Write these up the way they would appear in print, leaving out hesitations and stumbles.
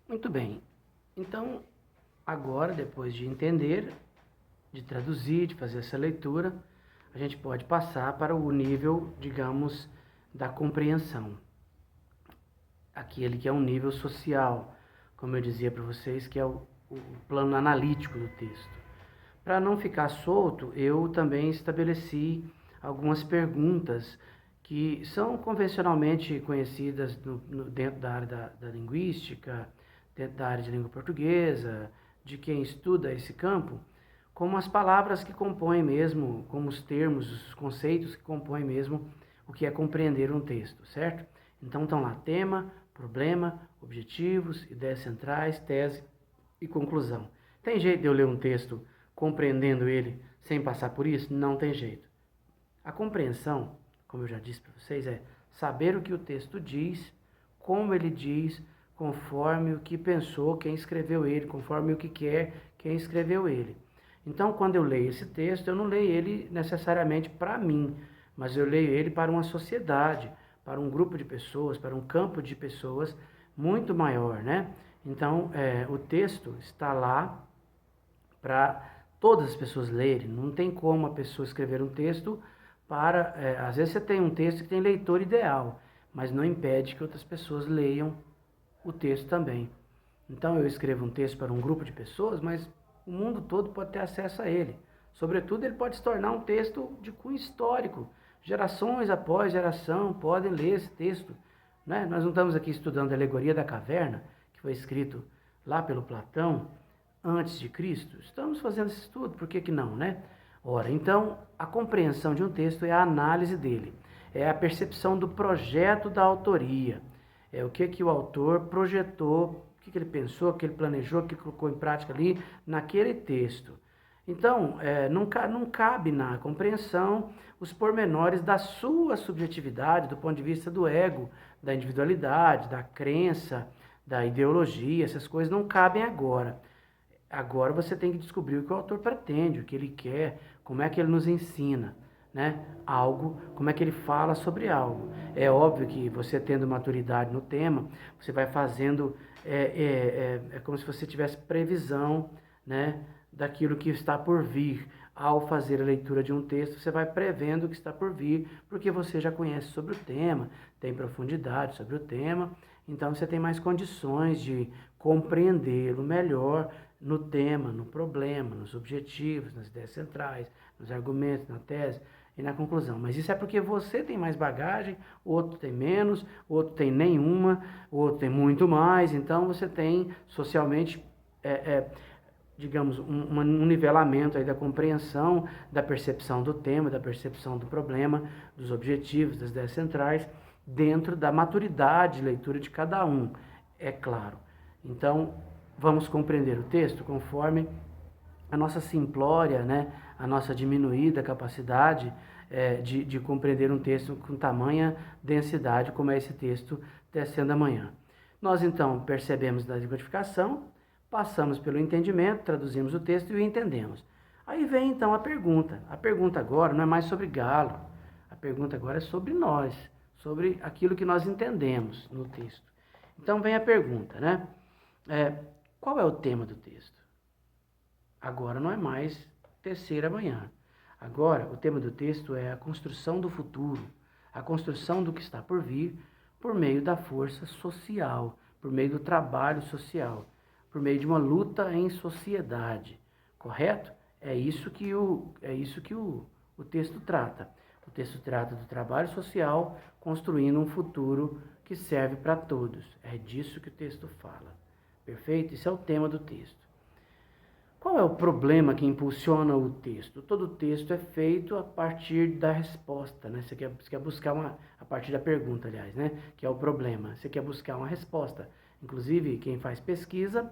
Muito bem. Então, agora, depois de entender, de traduzir, de fazer essa leitura, a gente pode passar para o nível, digamos, da compreensão. Aquele que é um nível social, como eu dizia para vocês, que é o plano analítico do texto. Para não ficar solto, eu também estabeleci algumas perguntas que são convencionalmente conhecidas dentro da área da linguística, dentro da área de língua portuguesa, de quem estuda esse campo, como as palavras que compõem mesmo, como os termos, os conceitos que compõem mesmo o que é compreender um texto, certo? Então estão lá tema, problema, objetivos, ideias centrais, tese e conclusão. Tem jeito de eu ler um texto compreendendo ele sem passar por isso? Não tem jeito. A compreensão, como eu já disse para vocês, é saber o que o texto diz, como ele diz, conforme o que pensou quem escreveu ele, conforme o que quer quem escreveu ele. Então, quando eu leio esse texto, eu não leio ele necessariamente para mim, mas eu leio ele para uma sociedade, para um grupo de pessoas, para um campo de pessoas muito maior, né? Então, o texto está lá para todas as pessoas lerem. Não tem como a pessoa escrever um texto para... às vezes você tem um texto que tem leitor ideal, mas não impede que outras pessoas leiam o texto também. Então eu escrevo um texto para um grupo de pessoas, mas o mundo todo pode ter acesso a ele. Sobretudo, ele pode se tornar um texto de cunho histórico. Gerações após geração podem ler esse texto. Né? Nós não estamos aqui estudando a Alegoria da Caverna, que foi escrito lá pelo Platão, antes de Cristo. Estamos fazendo esse estudo, por que não, né? Ora, então, a compreensão de um texto é a análise dele, é a percepção do projeto da autoria, é o que o autor projetou, o que ele pensou, o que ele planejou, o que ele colocou em prática ali naquele texto. Então, não cabe na compreensão os pormenores da sua subjetividade, do ponto de vista do ego, da individualidade, da crença, da ideologia, essas coisas não cabem agora. Agora você tem que descobrir o que o autor pretende, o que ele quer, como é que ele nos ensina, né? Algo, como é que ele fala sobre algo. É óbvio que você tendo maturidade no tema, você vai fazendo, é como se você tivesse previsão, né, daquilo que está por vir. Ao fazer a leitura de um texto, você vai prevendo o que está por vir, porque você já conhece sobre o tema, tem profundidade sobre o tema, então você tem mais condições de compreendê-lo melhor no tema, no problema, nos objetivos, nas ideias centrais, nos argumentos, na tese e na conclusão. Mas isso é porque você tem mais bagagem, o outro tem menos, o outro tem nenhuma, o outro tem muito mais, então você tem socialmente, digamos, um nivelamento aí da compreensão, da percepção do tema, da percepção do problema, dos objetivos, das ideias centrais, dentro da maturidade de leitura de cada um, é claro. Então, vamos compreender o texto conforme a nossa simplória, né, a nossa diminuída capacidade de compreender um texto com tamanha densidade como é esse texto Tecendo Amanhã. Nós então percebemos da decodificação, passamos pelo entendimento, traduzimos o texto e o entendemos. Aí vem então a pergunta. A pergunta agora não é mais sobre Galo, a pergunta agora é sobre nós, sobre aquilo que nós entendemos no texto. Então vem a pergunta, né? Qual é o tema do texto? Agora não é mais Tecer Amanhã. Agora o tema do texto é a construção do futuro, a construção do que está por vir por meio da força social, por meio do trabalho social, por meio de uma luta em sociedade, correto? É isso que o texto trata. O texto trata do trabalho social construindo um futuro que serve para todos. É disso que o texto fala. Perfeito? Esse é o tema do texto. Qual é o problema que impulsiona o texto? Todo texto é feito a partir da resposta, né? Você quer buscar a partir da pergunta, aliás, né? Que é o problema. Você quer buscar uma resposta. Inclusive, quem faz pesquisa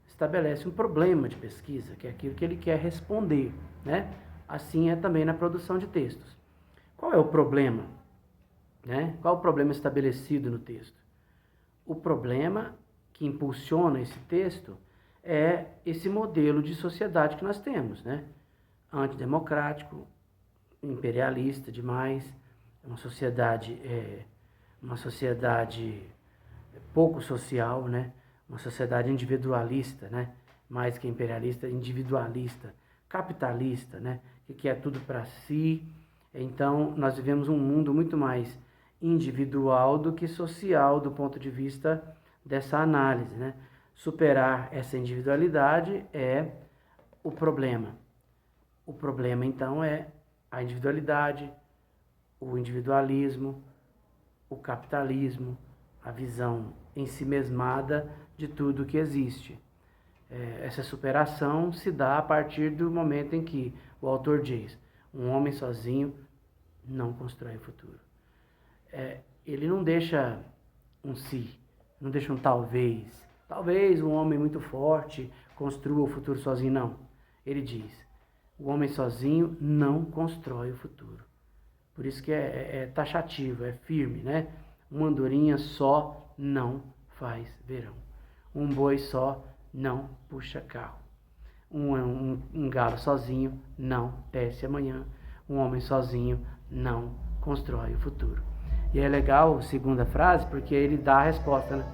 estabelece um problema de pesquisa, que é aquilo que ele quer responder, né? Assim é também na produção de textos. Qual é o problema, né? Qual é o problema estabelecido no texto? O problema que impulsiona esse texto é esse modelo de sociedade que nós temos, né? Antidemocrático, imperialista demais, uma sociedade pouco social, né? uma sociedade individualista, né? Mais que imperialista, individualista, capitalista, né? Que quer tudo para si. Então, nós vivemos um mundo muito mais individual do que social do ponto de vista dessa análise, né? Superar essa individualidade é o problema. O problema, então, é a individualidade, o individualismo, o capitalismo, a visão ensimesmada de tudo que existe. Essa superação se dá a partir do momento em que o autor diz: um homem sozinho não constrói o futuro. Ele não deixa um se, não deixa um talvez. Talvez um homem muito forte construa o futuro sozinho, não. Ele diz: o homem sozinho não constrói o futuro. Por isso que é taxativo, é firme, né? Uma andorinha só não faz verão. Um boi só não puxa carro. Um galo sozinho não desce amanhã. Um homem sozinho não constrói o futuro. E é legal a segunda frase, porque ele dá a resposta, né?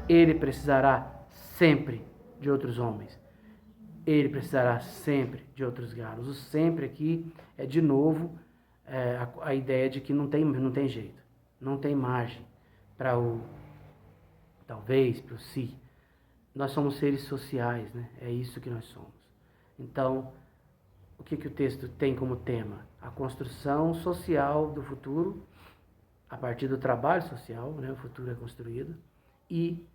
Ele precisará sempre de outros homens. Ele precisará sempre de outros galos. O sempre aqui é, de novo, a ideia de que não tem jeito. Não tem margem para o talvez, para o si. Nós somos seres sociais, né? É isso que nós somos. Então, o que o texto tem como tema? A construção social do futuro, a partir do trabalho social, né? O futuro é construído, e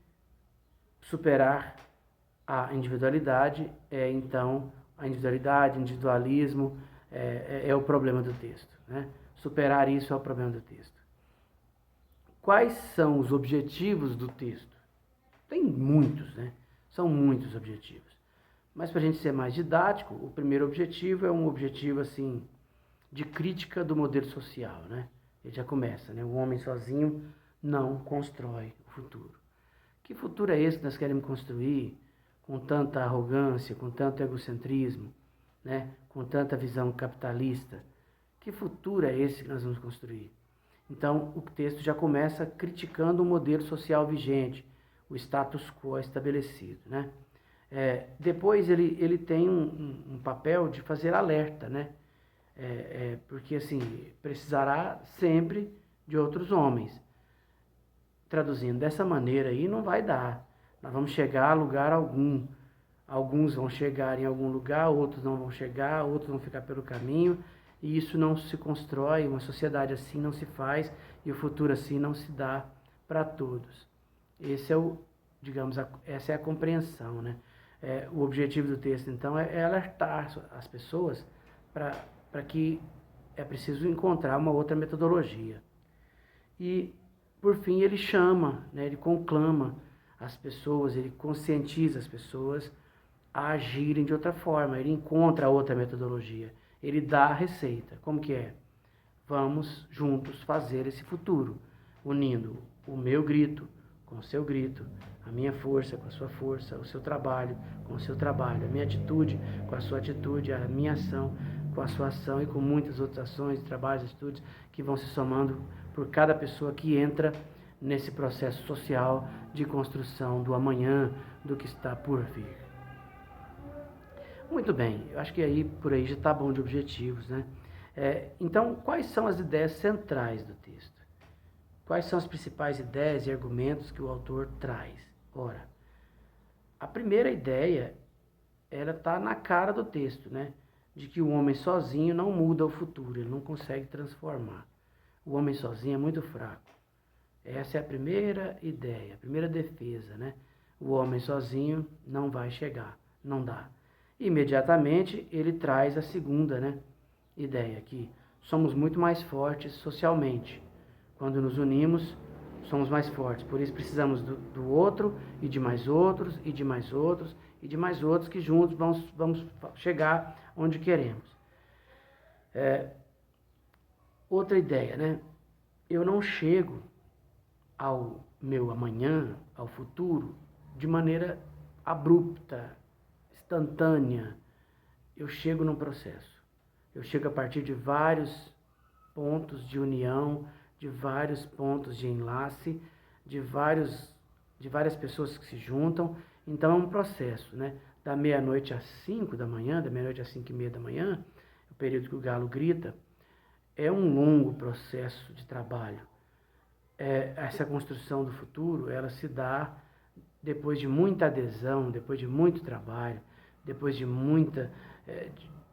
superar a individualidade, então, a individualidade, individualismo, é o problema do texto, né? Superar isso é o problema do texto. Quais são os objetivos do texto? Tem muitos, né? São muitos objetivos. Mas para a gente ser mais didático, o primeiro objetivo é um objetivo, assim, de crítica do modelo social, né? Ele já começa, né? O homem sozinho não constrói o futuro. Que futuro é esse que nós queremos construir com tanta arrogância, com tanto egocentrismo, né? Com tanta visão capitalista? Que futuro é esse que nós vamos construir? Então, o texto já começa criticando o modelo social vigente, o status quo estabelecido, né? Depois ele tem um papel de fazer alerta, né? Porque assim, precisará sempre de outros homens. Traduzindo dessa maneira aí, não vai dar. Nós vamos chegar a lugar algum. Alguns vão chegar em algum lugar, outros não vão chegar, outros vão ficar pelo caminho, e isso não se constrói, uma sociedade assim não se faz, e o futuro assim não se dá para todos. Esse é essa é a compreensão, né? O objetivo do texto, então, é alertar as pessoas para que é preciso encontrar uma outra metodologia. E, por fim, ele chama, né, ele conclama as pessoas, ele conscientiza as pessoas a agirem de outra forma, ele encontra outra metodologia, ele dá a receita. Como que é? Vamos juntos fazer esse futuro, unindo o meu grito com o seu grito, a minha força com a sua força, o seu trabalho com o seu trabalho, a minha atitude com a sua atitude, a minha ação com a sua ação e com muitas outras ações, trabalhos, atitudes que vão se somando por cada pessoa que entra nesse processo social de construção do amanhã, do que está por vir. Muito bem, eu acho que aí por aí já está bom de objetivos, né? Então, quais são as ideias centrais do texto? Quais são as principais ideias e argumentos que o autor traz? Ora, a primeira ideia, ela está na cara do texto, né? De que o homem sozinho não muda o futuro, ele não consegue transformar. O homem sozinho é muito fraco. Essa é a primeira ideia, a primeira defesa, né? O homem sozinho não vai chegar, não dá. Imediatamente ele traz a segunda, né, ideia, que somos muito mais fortes socialmente. Quando nos unimos, somos mais fortes. Por isso precisamos do outro e de mais outros e de mais outros e de mais outros, que juntos vamos chegar onde queremos. Outra ideia, né? Eu não chego ao meu amanhã, ao futuro, de maneira abrupta, instantânea. Eu chego num processo. Eu chego a partir de vários pontos de união, de vários pontos de enlace, de vários de várias pessoas que se juntam. Então é um processo, né? Da meia-noite às 5 da manhã, da meia-noite às 5:30 da manhã, o período que o galo grita, é um longo processo de trabalho. Essa construção do futuro, ela se dá depois de muita adesão, depois de muito trabalho, depois de muita...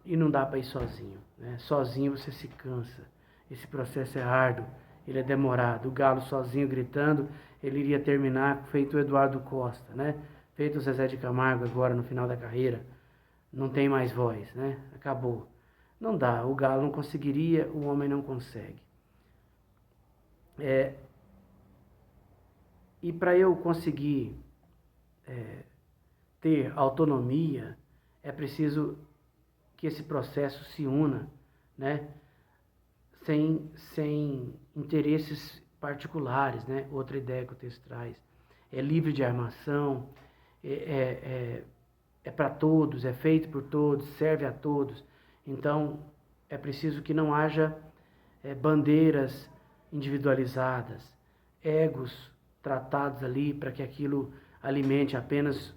e não dá para ir sozinho, né? Sozinho você se cansa. Esse processo é árduo, ele é demorado. O galo sozinho gritando, ele iria terminar feito o Eduardo Costa, né? Feito o Zezé de Camargo agora no final da carreira. Não tem mais voz, né? Acabou. Não dá, o galo não conseguiria, o homem não consegue. E para eu conseguir ter autonomia, é preciso que esse processo se una, né? Sem interesses particulares, né? Outra ideia que o texto traz. É livre de armação, é para todos, é feito por todos, serve a todos. Então, é preciso que não haja bandeiras individualizadas, egos tratados ali para que aquilo alimente apenas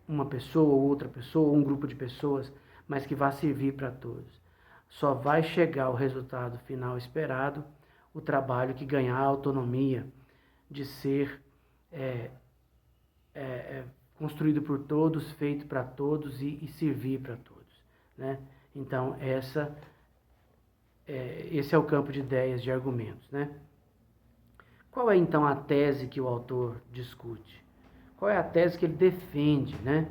uma pessoa ou outra pessoa, ou um grupo de pessoas, mas que vá servir para todos. Só vai chegar o resultado final esperado, o trabalho que ganhar a autonomia de ser construído por todos, feito para todos e servir para todos, né? Então, esse é o campo de ideias, de argumentos, né? Qual é, então, a tese que o autor discute? Qual é a tese que ele defende, né?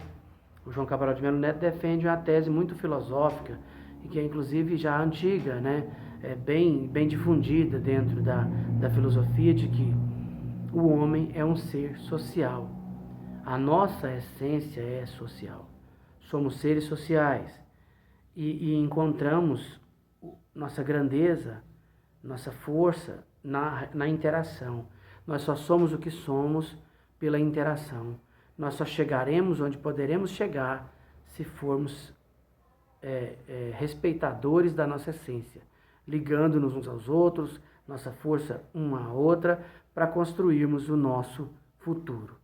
O João Cabral de Melo Neto defende uma tese muito filosófica, e que é, inclusive, já antiga, né? Bem difundida dentro da filosofia, de que o homem é um ser social. A nossa essência é social. Somos seres sociais. E encontramos nossa grandeza, nossa força na interação. Nós só somos o que somos pela interação. Nós só chegaremos onde poderemos chegar se formos respeitadores da nossa essência, ligando-nos uns aos outros, nossa força uma à outra, para construirmos o nosso futuro.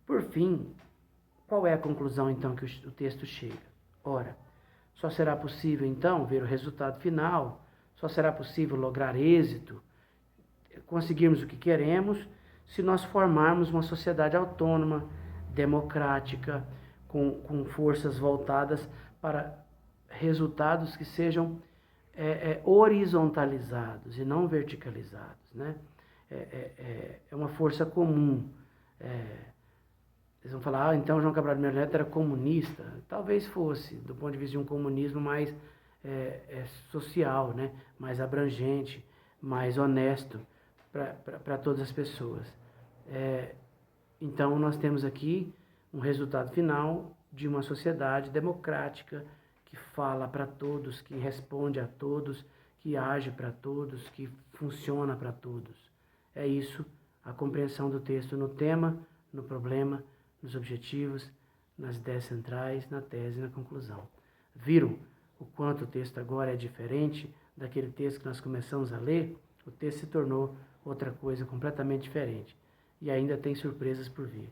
Por fim, qual é a conclusão então que o texto chega? Ora, só será possível então ver o resultado final, só será possível lograr êxito, conseguirmos o que queremos, se nós formarmos uma sociedade autônoma, democrática, com forças voltadas para resultados que sejam horizontalizados e não verticalizados, né? É uma força comum. Eles vão falar, então João Cabral de Melo Neto era comunista. Talvez fosse, do ponto de vista de um comunismo mais social, né? Mais abrangente, mais honesto para todas as pessoas. Então nós temos aqui um resultado final de uma sociedade democrática que fala para todos, que responde a todos, que age para todos, que funciona para todos. É isso a compreensão do texto no tema, no problema, nos objetivos, nas ideias centrais, na tese e na conclusão. Viram o quanto o texto agora é diferente daquele texto que nós começamos a ler? O texto se tornou outra coisa completamente diferente. E ainda tem surpresas por vir.